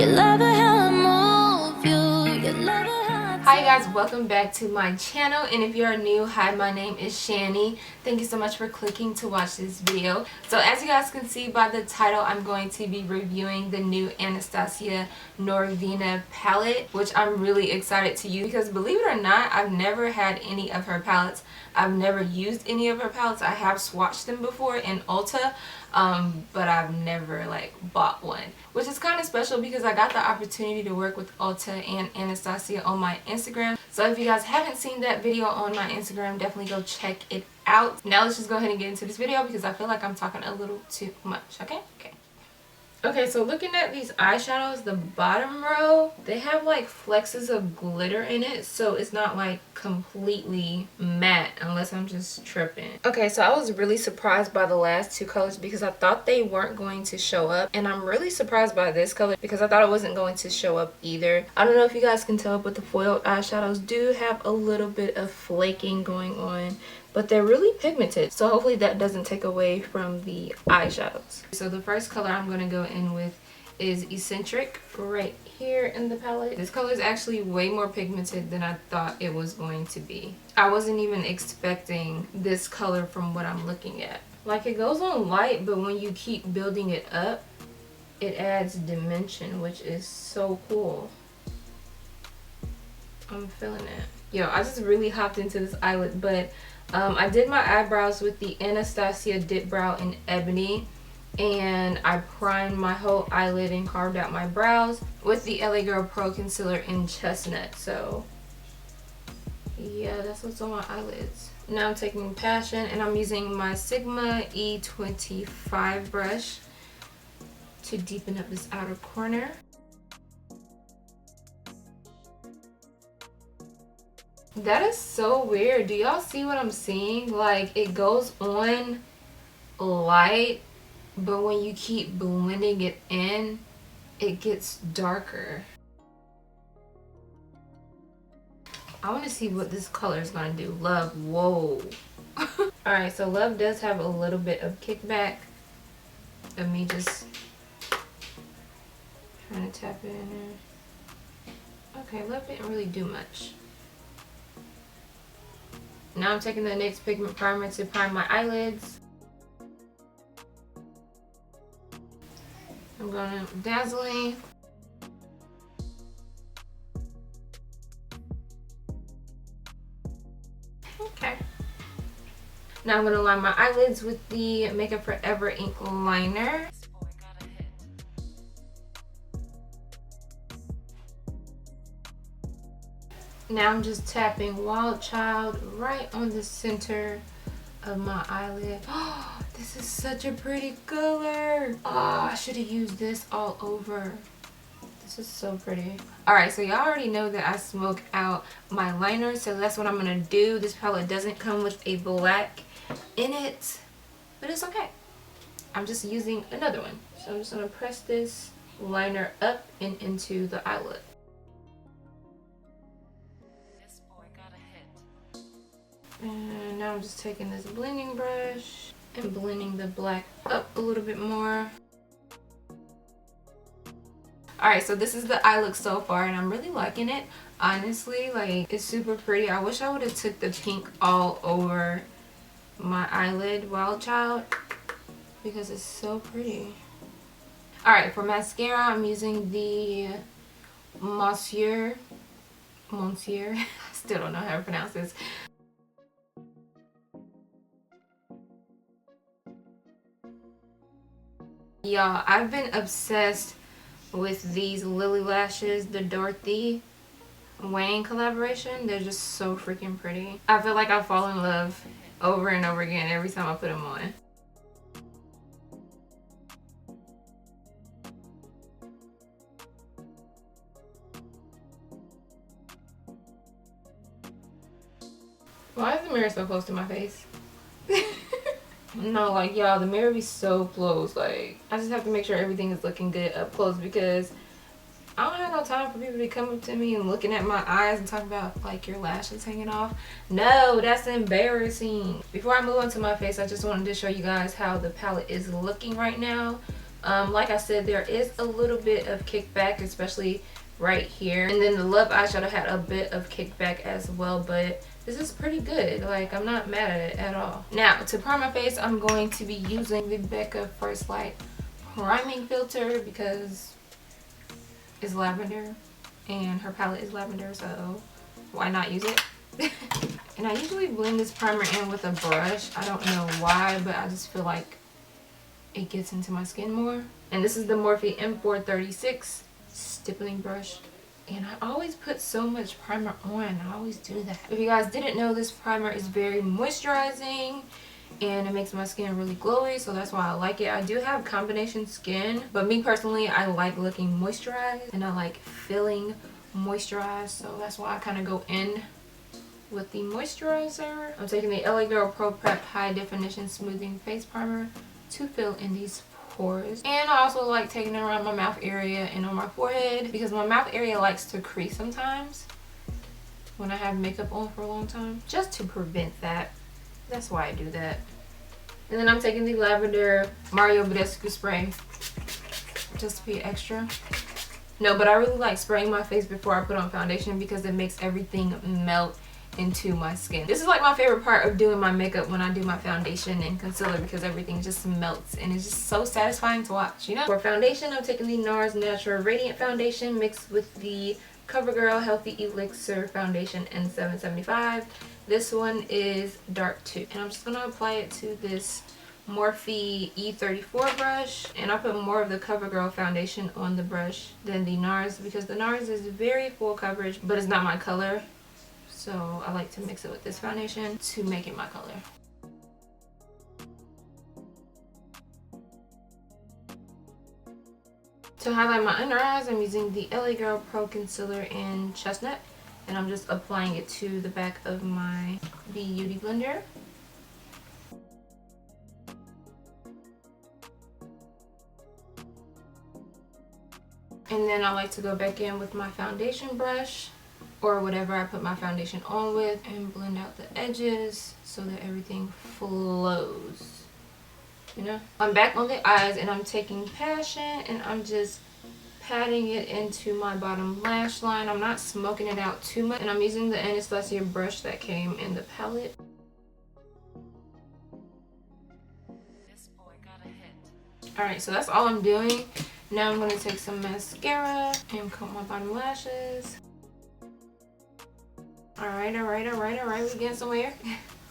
You love it how I move you. You love it how I... Hi guys, welcome back to my channel, and if you are new, hi, my name is Shani. Thank you so much for clicking to watch this video. So as you guys can see by the title, I'm going to be reviewing the new Anastasia NORVINA palette, which I'm really excited to use because, believe it or not, I've never had any of her palettes. I've never used any of her palettes. I have swatched them before in Ulta, but I've never like bought one, which is kind of special because I got the opportunity to work with Ulta and Anastasia on my Instagram. So if you guys haven't seen that video on my Instagram, definitely go check it out. Now let's just go ahead and get into this video because I feel like I'm talking a little too much. Okay, so looking at these eyeshadows, the bottom row, they have like flexes of glitter in it, so it's not like completely matte unless I'm just tripping. Okay, so I was really surprised by the last two colors because I thought they weren't going to show up, and I'm really surprised by this color because I thought it wasn't going to show up either. I don't know if you guys can tell, but the foiled eyeshadows do have a little bit of flaking going on, but they're really pigmented, so hopefully that doesn't take away from the eyeshadows. So the first color I'm going to go in with is Eccentric right here in the palette. This color is actually way more pigmented than I thought it was going to be. I wasn't even expecting this color from what I'm looking at. Like, it goes on light, but when you keep building it up, it adds dimension, which is so cool. I'm feeling it. Yo, I just really hopped into this eyelid, but I did my eyebrows with the Anastasia Dip Brow in Ebony, and I primed my whole eyelid and carved out my brows with the LA Girl Pro Concealer in Chestnut. So yeah, that's what's on my eyelids. Now I'm taking Passion, and I'm using my Sigma E25 brush to deepen up this outer corner. That is so weird. Do y'all see what I'm seeing? Like, it goes on light, but when you keep blending it in, it gets darker. I want to see what this color is going to do. Love, whoa. Alright, so Love does have a little bit of kickback of me just trying to tap it in there. Okay, Love didn't really do much. Now I'm taking the NYX Pigment Primer to prime my eyelids. I'm going to Dazzling. Okay. Now I'm going to line my eyelids with the Makeup Forever ink liner. Now I'm just tapping Wild Child right on the center of my eyelid. Oh, this is such a pretty color. Oh, I should have used this all over. This is so pretty. Alright, so y'all already know that I smoke out my liner, so that's what I'm going to do. This palette doesn't come with a black in it, but it's okay. I'm just using another one. So I'm just going to press this liner up and into the eyelid. And now I'm just taking this blending brush and blending the black up a little bit more. Alright, so this is the eye look so far, and I'm really liking it. Honestly, like, it's super pretty. I wish I would have took the pink all over my eyelid, Wild Child, because it's so pretty. Alright, for mascara, I'm using the Monsieur. I still don't know how to pronounce this. Y'all, I've been obsessed with these Lily Lashes, the Dorothy Wayne collaboration. They're just so freaking pretty. I feel like I fall in love over and over again every time I put them on. Why is the mirror so close to my face? No, like, y'all, the mirror be so close. Like, I just have to make sure everything is looking good up close because I don't have no time for people to come up to me and looking at my eyes and talking about, like, your lashes hanging off. No, that's embarrassing. Before I move on to my face, I just wanted to show you guys how the palette is looking right now. Like I said, there is a little bit of kickback, especially right here. And then the Love eyeshadow had a bit of kickback as well, but this is pretty good. Like, I'm not mad at it at all. Now, to prime my face, I'm going to be using the Becca First Light priming filter because it's lavender and her palette is lavender, so why not use it? And I usually blend this primer in with a brush. I don't know why, but I just feel like it gets into my skin more. And this is the Morphe M436 stippling brush. And I always put so much primer on. I always do that. If you guys didn't know, this primer is very moisturizing and it makes my skin really glowy, so that's why I like it. I do have combination skin, but me personally, I like looking moisturized and I like feeling moisturized, so that's why I kind of go in with the moisturizer. I'm taking the LA Girl Pro Prep High Definition Smoothing Face Primer to fill in these pores. And I also like taking it around my mouth area and on my forehead because my mouth area likes to crease sometimes when I have makeup on for a long time, just to prevent that. That's why I do that. And then I'm taking the Lavender Mario Badescu spray just to be extra. No, but I really like spraying my face before I put on foundation because it makes everything melt into my skin. This is like my favorite part of doing my makeup, when I do my foundation and concealer, because everything just melts and it's just so satisfying to watch, you know? For foundation, I'm taking the NARS Natural Radiant Foundation mixed with the CoverGirl Healthy Elixir Foundation N775. This one is dark too. And I'm just going to apply it to this Morphe E34 brush, and I put more of the CoverGirl foundation on the brush than the NARS because the NARS is very full coverage, but it's not my color. So I like to mix it with this foundation to make it my color. To highlight my under eyes, I'm using the LA Girl Pro Concealer in Chestnut, and I'm just applying it to the back of my Beauty blender. And then I like to go back in with my foundation brush or whatever I put my foundation on with and blend out the edges so that everything flows, you know? I'm back on the eyes and I'm taking Passion and I'm just patting it into my bottom lash line. I'm not smoking it out too much, and I'm using the Anastasia brush that came in the palette. Alright, so that's all I'm doing. Now I'm going to take some mascara and comb my bottom lashes. Alright, we getting somewhere.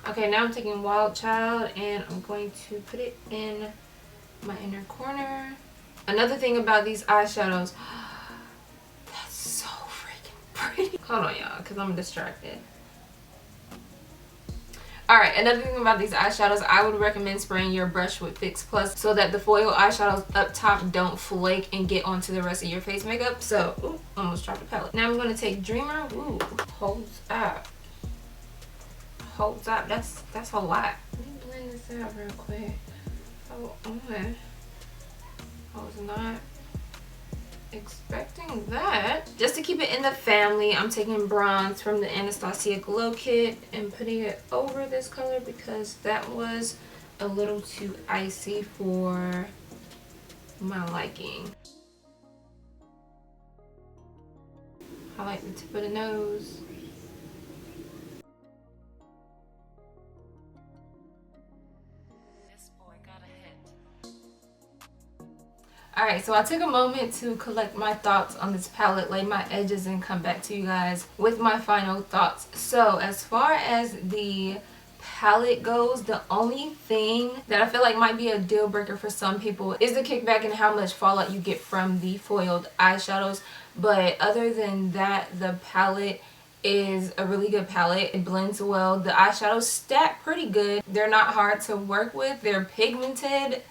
Okay, now I'm taking Wild Child and I'm going to put it in my inner corner. Another thing about these eyeshadows, that's so freaking pretty. Hold on, y'all, because I'm distracted. Alright, another thing about these eyeshadows, I would recommend spraying your brush with Fix Plus so that the foil eyeshadows up top don't flake and get onto the rest of your face makeup. So, ooh, almost dropped the palette. Now I'm going to take Dreamer. Ooh, holds up. Holds up. That's a lot. Let me blend this out real quick. Oh, okay. I was not expecting that. Just to keep it in the family, I'm taking bronze from the Anastasia Glow Kit and putting it over this color because that was a little too icy for my liking. I like the tip of the nose. Alright, so I took a moment to collect my thoughts on this palette, lay my edges, and come back to you guys with my final thoughts. So as far as the palette goes, the only thing that I feel like might be a deal breaker for some people is the kickback and how much fallout you get from the foiled eyeshadows. But other than that, the palette is a really good palette. It blends well. The eyeshadows stack pretty good. They're not hard to work with. They're pigmented.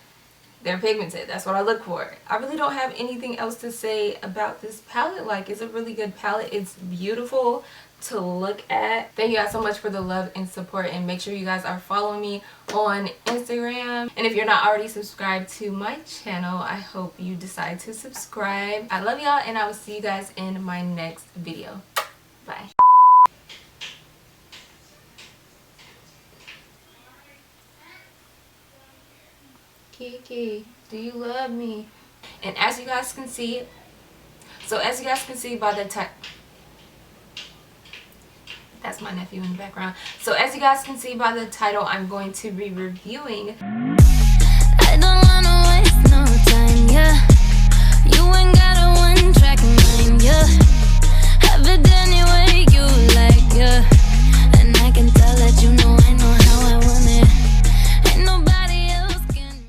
That's what I look for. I really don't have anything else to say about this palette. Like, it's a really good palette. It's beautiful to look at. Thank you guys so much for the love and support, and make sure you guys are following me on Instagram. And if you're not already subscribed to my channel, I hope you decide to subscribe. I love y'all, and I will see you guys in my next video. Bye. Kiki, do you love me? And as you guys can see, by the title, that's my nephew in the background. So as you guys can see by the title, I'm going to be reviewing I don't